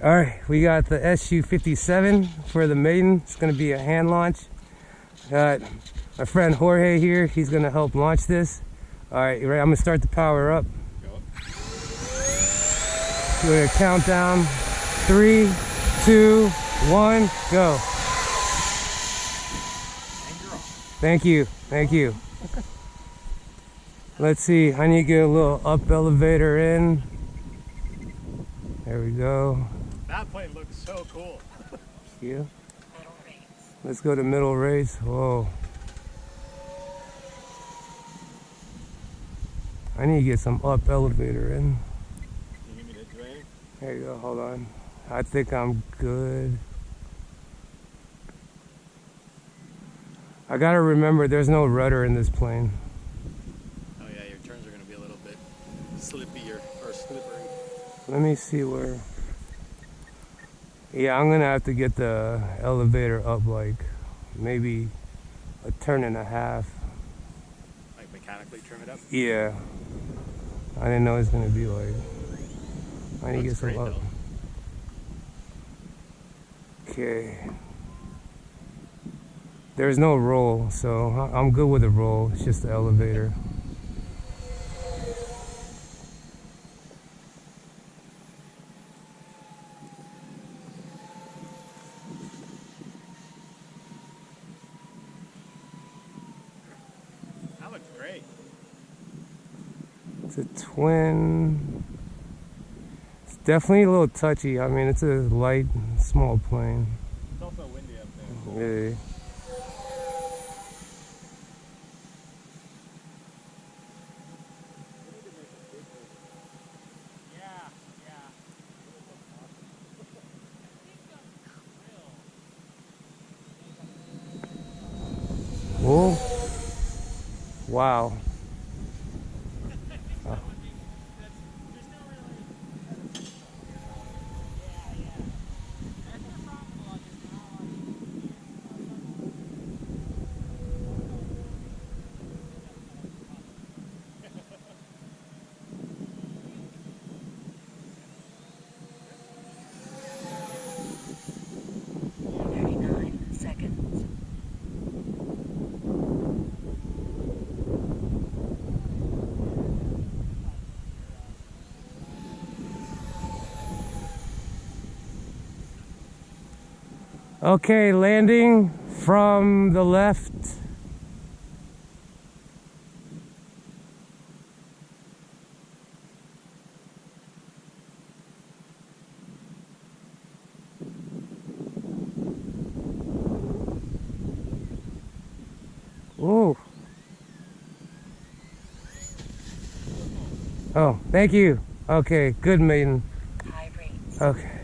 Alright, we got the Su-57 for the Maiden. It's going to be a hand launch. Got my friend Jorge here. He's going to help launch this. Alright, you ready? I'm going to start the power up. Go. We're going to count down. 3, 2, 1, go. Thank you. Thank you. Let's see. I need to get a little up elevator in. There we go. That plane looks so cool. Yeah. Let's go to middle race. Whoa. I need to get some up elevator in. You need me to do anything? There you go. Hold on. I think I'm good. I gotta remember there's no rudder in this plane. Oh yeah, your turns are gonna be a little bit slippier or slippery. Let me see where. Yeah, I'm gonna have to get the elevator up like maybe a turn and a half. Like mechanically trim it up? Yeah. I didn't know it was gonna be like. I need to get some up. Okay. There's no roll, so I'm good with the roll. It's just the elevator. That looks great. It's a twin. It's definitely a little touchy. I mean, it's a light, small plane. It's also windy up there. Yeah. Oh, wow. Oh. Okay, landing from the left. Ooh. Oh, thank you. Okay, good Maiden. Okay.